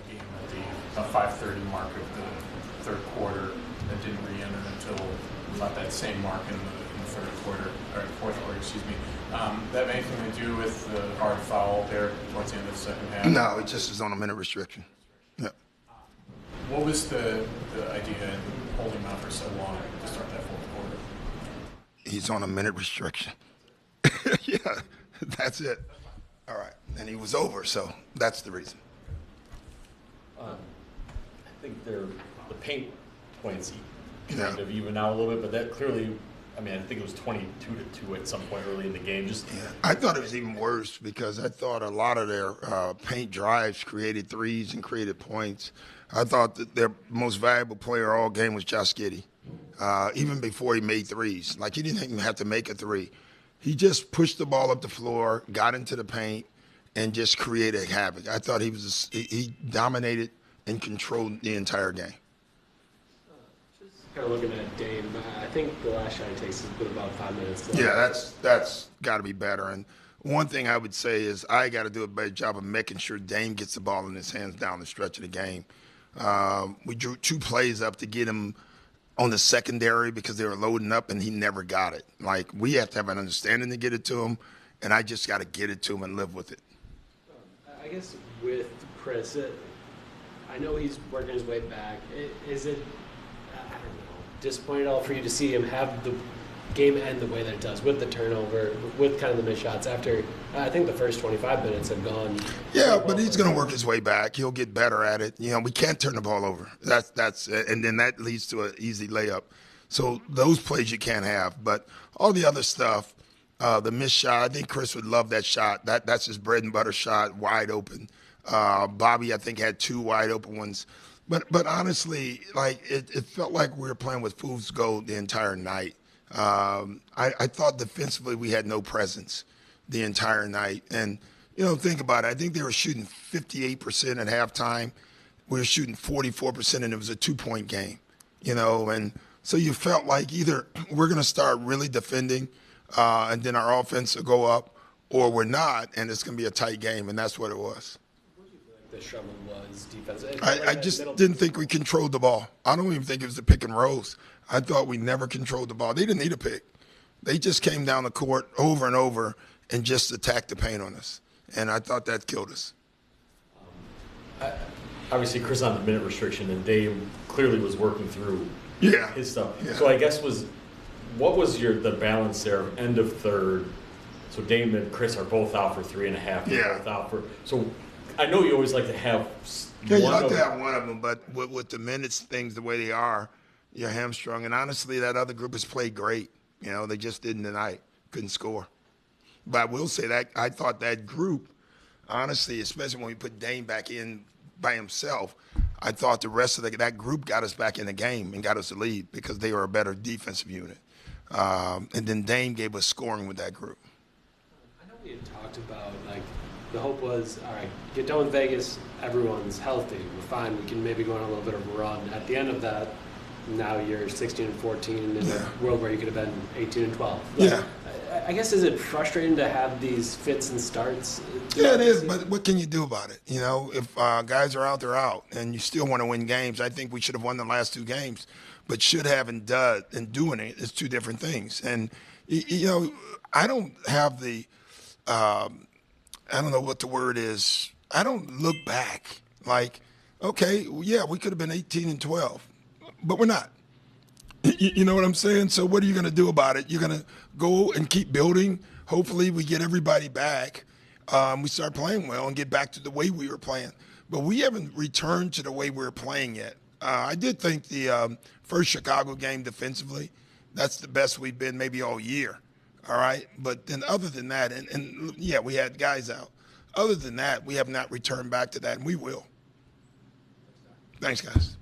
game at the 5:30 mark of the third quarter that didn't re-enter until about that same mark in the third quarter, or fourth quarter, excuse me. That have anything to do with the hard foul there towards the end of the second half? No, it just is on a minute restriction. Yeah. What was the idea in holding him out for so long to start that fourth quarter? He's on a minute restriction. Yeah, that's it. All right. And he was over, so that's the reason. I think the paint points Yeah. of even out a little bit, but that clearly, I mean, I think it was 22-2 at some point early in the game. Just Yeah. I thought it was even worse because I thought a lot of their paint drives created threes and created points. I thought that their most valuable player all game was Josh Giddey, even before he made threes. Like, he didn't even have to make a three. He just pushed the ball up the floor, got into the paint, and just created havoc. I thought he dominated and controlled the entire game. Just kind of looking at Dame, I think the last shot he takes has been about 5 minutes. Yeah, that's got to be better. And one thing I would say is I got to do a better job of making sure Dame gets the ball in his hands down the stretch of the game. We drew 2 plays up to get him on the secondary because they were loading up, and he never got it. Like, we have to have an understanding to get it to him, and I just got to get it to him and live with it. I guess with Chris, I know he's working his way back. Is it, I don't know, disappointing at all for you to see him have the game end the way that it does, with the turnover, with kind of the missed shots after, I think the first 25 minutes have gone. Yeah, but he's going to work his way back. He'll get better at it. You know, we can't turn the ball over. That's and then that leads to an easy layup. So those plays you can't have. But all the other stuff, the missed shot, I think Chris would love that shot. That's his bread and butter shot, wide open. Bobby, I think, had 2 wide open ones. But honestly, like, it felt like we were playing with fool's gold the entire night. I thought defensively we had no presence the entire night. And, you know, think about it. I think they were shooting 58% at halftime. We were shooting 44%, and it was a 2-point game, you know. And so you felt like either we're going to start really defending and then our offense will go up, or we're not, and it's going to be a tight game, and that's what it was. What do you feel like the struggle was defensively? I just didn't think we controlled the ball. I don't even think it was the pick and rolls. I thought we never controlled the ball. They didn't need a pick. They just came down the court over and over and just attacked the paint on us. And I thought that killed us. obviously Chris on the minute restriction, and Dave clearly was working through his stuff. Yeah. So I guess what was the balance there of end of third? So Dame and Chris are both out for 3.5. They're both out for. So I know you always like to have. Yeah, you like to have one of them, but with the minutes things the way they are, you're hamstrung. And honestly, that other group has played great. You know, they just didn't tonight. Couldn't score. But I will say that I thought that group, honestly, especially when we put Dame back in by himself, I thought the rest of that group got us back in the game and got us the lead because they were a better defensive unit. And then Dame gave us scoring with that group. I know we had talked about, like, the hope was, all right, get done with Vegas, everyone's healthy, we're fine, we can maybe go on a little bit of a run. At the end of that, now you're 16-14 in a world where you could have been 18-12. Like, I guess, is it frustrating to have these fits and starts? Yeah, it is, but what can you do about it? You know, if guys are out, they're out, and you still want to win games. I think we should have won the last two games, but should have and doing it is two different things. And, you know, I don't have the I don't know what the word is. I don't look back like, okay, yeah, we could have been 18-12, but we're not. You know what I'm saying? So what are you going to do about it? You're going to go and keep building. Hopefully we get everybody back. We start playing well and get back to the way we were playing. But we haven't returned to the way we were playing yet. I did think the first Chicago game defensively, that's the best we've been maybe all year. All right? But then other than that, and yeah, we had guys out. Other than that, we have not returned back to that, and we will. Thanks, guys.